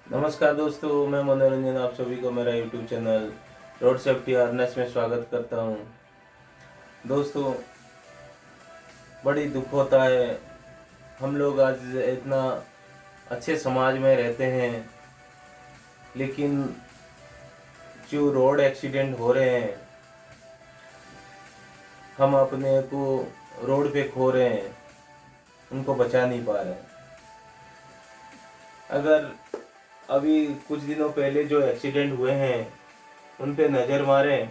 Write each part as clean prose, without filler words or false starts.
नमस्कार दोस्तों, मैं मनोरंजन आप सभी को मेरा YouTube channel road safety awareness में स्वागत करता हूं। दोस्तों, बड़ी दुख होता है, हम लोग आज इतना अच्छे समाज में रहते हैं, लेकिन जो रोड एक्सीडेंट हो रहे हैं, हम अपने को रोड पे खो रहे हैं, उनको बचा नहीं पा रहे हैं। अगर अभी कुछ दिनों पहले जो एक्सीडेंट हुए हैं उन पे नज़र मारें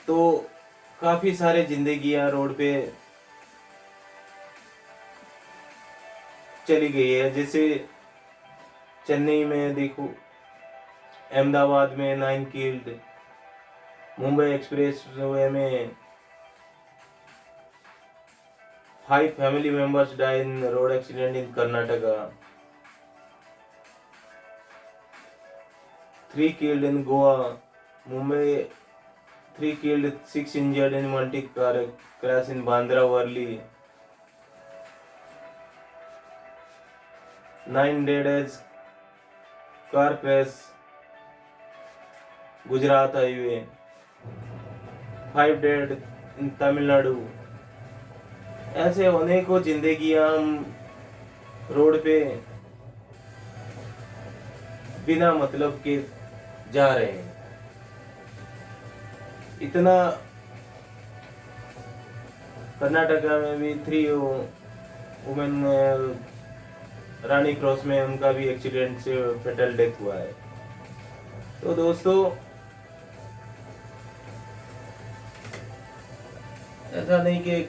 तो काफ़ी सारे जिंदगियां रोड पे चली गई है। जैसे चेन्नई में देखो, अहमदाबाद में 9 किल्ड, मुंबई एक्सप्रेस वे में 5 family members die in road accident in Karnataka, 3 killed in Goa, Mumbai, 3 killed, 6 injured in multi-car crash in Bandra Worli, 9 dead as car crash Gujarat highway, 5 dead in Tamil Nadu। ऐसे अनेकों जिंदगियां हम road पे बिना मतलब के जा रहे हैं। इतना कर्नाटका में भी 3 वुमेन रानी क्रॉस में उनका भी एक्सीडेंट से फेटल डेथ हुआ है। तो दोस्तों, ऐसा नहीं कि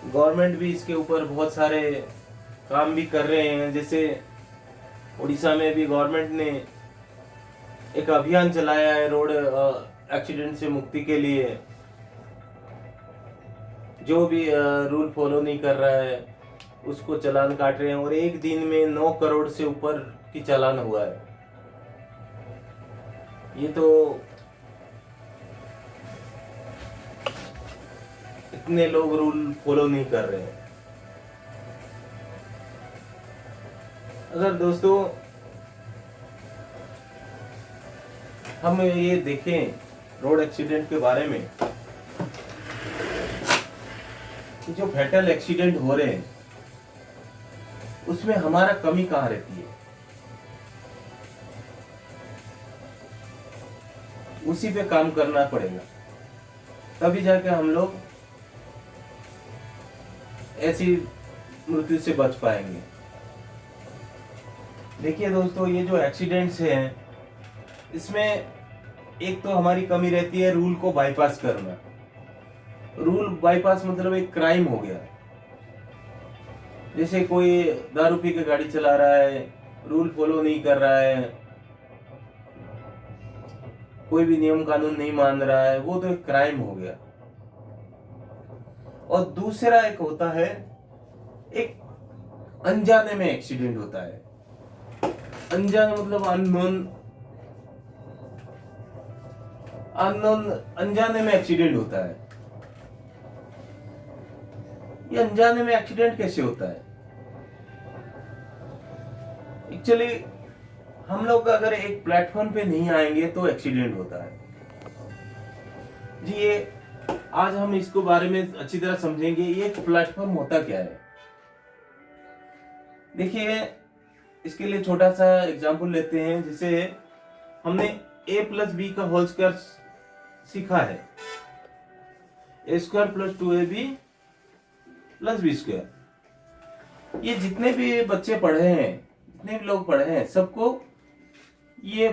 गवर्नमेंट भी इसके ऊपर बहुत सारे काम भी कर रहे हैं। जैसे उड़ीसा में भी गवर्नमेंट ने एक अभियान चलाया है रोड एक्सीडेंट से मुक्ति के लिए। जो भी रूल फॉलो नहीं कर रहा है उसको चालान काट रहे हैं, और एक दिन में 9 करोड़ से ऊपर की चालान हुआ है। ये तो इतने लोग रूल फॉलो नहीं कर रहे हैं। अगर दोस्तों हम ये देखें रोड एक्सीडेंट के बारे में कि जो फैटल एक्सीडेंट हो रहे हैं उसमें हमारा कमी कहाँ रहती है, उसी पे काम करना पड़ेगा, तभी जाके हम लोग ऐसी मृत्यु से बच पाएंगे। देखिए दोस्तों, ये जो एक्सीडेंट्स हैं इसमें एक तो हमारी कमी रहती है रूल को बाईपास करना। रूल बाईपास मतलब एक क्राइम हो गया। जैसे कोई दारू पी के गाड़ी चला रहा है, रूल फॉलो नहीं कर रहा है, कोई भी नियम कानून नहीं मान रहा है, वो तो एक क्राइम हो गया। और दूसरा एक होता है, एक अनजाने में एक्सीडेंट होता है। अनजाने मतलब अननोन अनजाने में एक्सीडेंट होता है। ये अनजाने में एक्सीडेंट कैसे होता है? एक्चुअली हम लोग अगर एक प्लेटफॉर्म पे नहीं आएंगे तो एक्सीडेंट होता है जी। ये आज हम इसको बारे में अच्छी तरह समझेंगे। ये एक प्लेटफॉर्म होता क्या है। देखिए, इसके लिए छोटा सा एग्जांपल लेते हैं। जैसे हमने a+b का होल स्क्वायर सीखा है, a² + 2ab + b²। ये जितने भी बच्चे पढ़े हैं, जितने भी लोग पढ़े हैं, सबको ये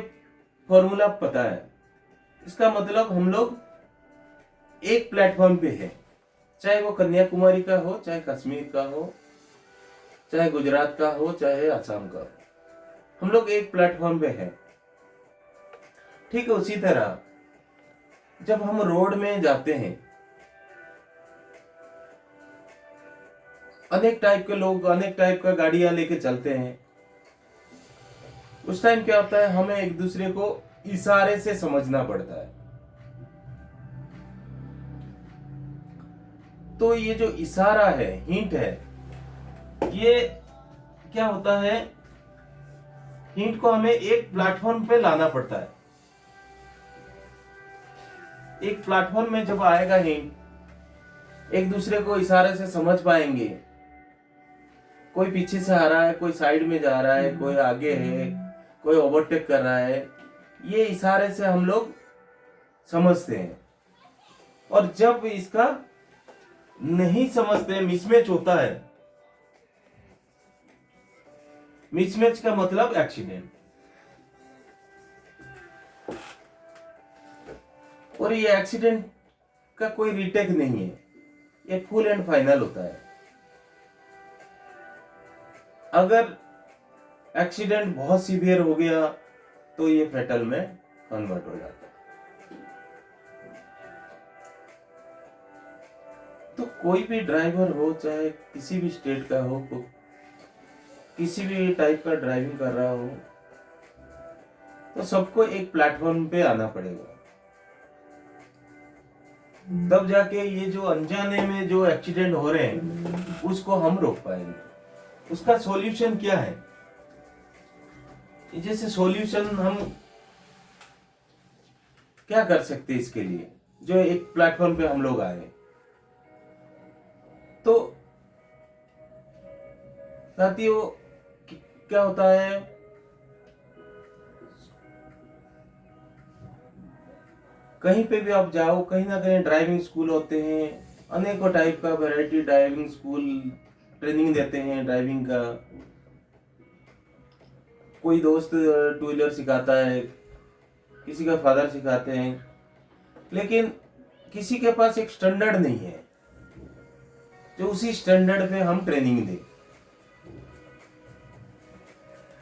फॉर्मूला पता है। इसका मतलब हम लोग एक प्लेटफॉर्म पे है, चाहे वो कन्याकुमारी का हो, चाहे कश्मीर का हो, चाहे गुजरात का हो, चाहे असम का हो, हम लोग एक प्लेटफॉर्म पे हैं। ठीक है, उसी तरह जब हम रोड में जाते हैं, अनेक टाइप के लोग अनेक टाइप का गाड़ियां लेके चलते हैं। उस टाइम क्या होता है, हमें एक दूसरे को इशारे से समझना पड़ता है। तो ये जो इशारा है, हिंट है, ये क्या होता है, हिंट को हमें एक प्लेटफॉर्म पे लाना पड़ता है। एक प्लेटफॉर्म में जब आएगा हिंट, एक दूसरे को इशारे से समझ पाएंगे। कोई पीछे से आ रहा है, कोई साइड में जा रहा है, कोई आगे है, कोई ओवरटेक कर रहा है, ये इशारे से हम लोग समझते हैं। और जब इसका नहीं समझते, मिसमैच होता है। मिसमैच का मतलब एक्सीडेंट। और ये एक्सीडेंट का कोई रिटेक नहीं है, ये फुल एंड फाइनल होता है। अगर एक्सीडेंट बहुत सीवियर हो गया तो ये फेटल में कन्वर्ट हो जाता है। तो कोई भी ड्राइवर हो, चाहे किसी भी स्टेट का हो, किसी भी टाइप का ड्राइविंग कर रहा हो, तो सबको एक प्लेटफॉर्म पे आना पड़ेगा। तब जाके ये जो अनजाने में जो एक्सीडेंट हो रहे हैं उसको हम रोक पाएंगे। उसका सॉल्यूशन क्या है? जैसे सॉल्यूशन हम क्या कर सकते हैं इसके लिए, जो एक प्लेटफॉर्म पे हम लोग आए, तो साथियों क्या होता है, कहीं पे भी आप जाओ, कहीं ना कहीं ड्राइविंग स्कूल होते हैं, अनेकों टाइप का वैरायटी ड्राइविंग स्कूल ट्रेनिंग देते हैं ड्राइविंग का। कोई दोस्त टू व्हीलर सिखाता है, किसी का फादर सिखाते हैं, लेकिन किसी के पास एक स्टैंडर्ड नहीं है जो उसी स्टैंडर्ड पे हम ट्रेनिंग दें।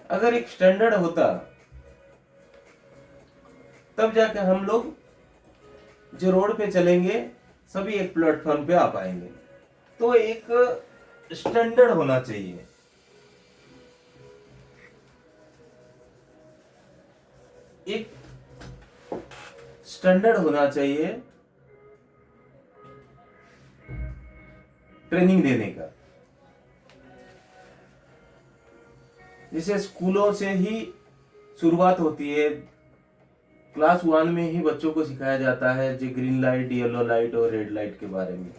अगर एक स्टैंडर्ड होता तब जाके हम लोग जो रोड पे चलेंगे सभी एक प्लेटफॉर्म पे आ पाएंगे। तो एक स्टैंडर्ड होना चाहिए। एक स्टैंडर्ड होना चाहिए ट्रेनिंग देने का। जैसे स्कूलों से ही शुरुआत होती है, क्लास 1 में ही बच्चों को सिखाया जाता है जो ग्रीन लाइट, येलो लाइट और रेड लाइट के बारे में।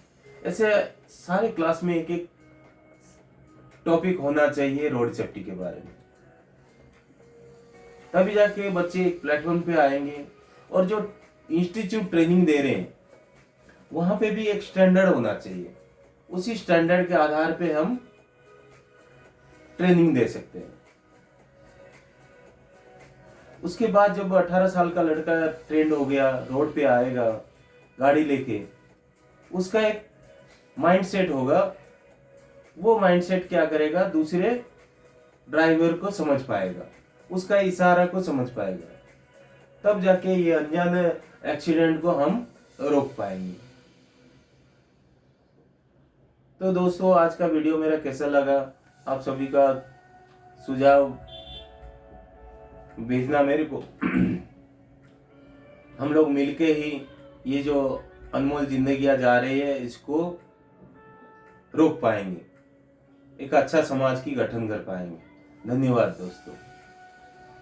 ऐसे सारे क्लास में एक एक टॉपिक होना चाहिए रोड सेफ्टी के बारे में। तभी जाके बच्चे एक प्लेटफॉर्म पे आएंगे। और जो इंस्टीट्यूट ट्रेनिंग दे रहे हैं वहां पे भी एक स्टैंडर्ड होना चाहिए। उसी स्टैंडर्ड के आधार पे हम ट्रेनिंग दे सकते हैं। उसके बाद जब 18 साल का लड़का ट्रेंड हो गया, रोड पे आएगा गाड़ी लेके, उसका एक माइंडसेट होगा। वो माइंडसेट क्या करेगा, दूसरे ड्राइवर को समझ पाएगा, उसका इशारा को समझ पाएगा। तब जाके ये अनजान एक्सीडेंट को हम रोक पाएंगे। तो दोस्तों, आज का वीडियो मेरा कैसा लगा, आप सभी का सुझाव भेजना मेरे को। हम लोग मिलके ही ये जो अनमोल जिंदगियां जा रही है इसको रोक पाएंगे, एक अच्छा समाज की गठन कर पाएंगे। धन्यवाद दोस्तों।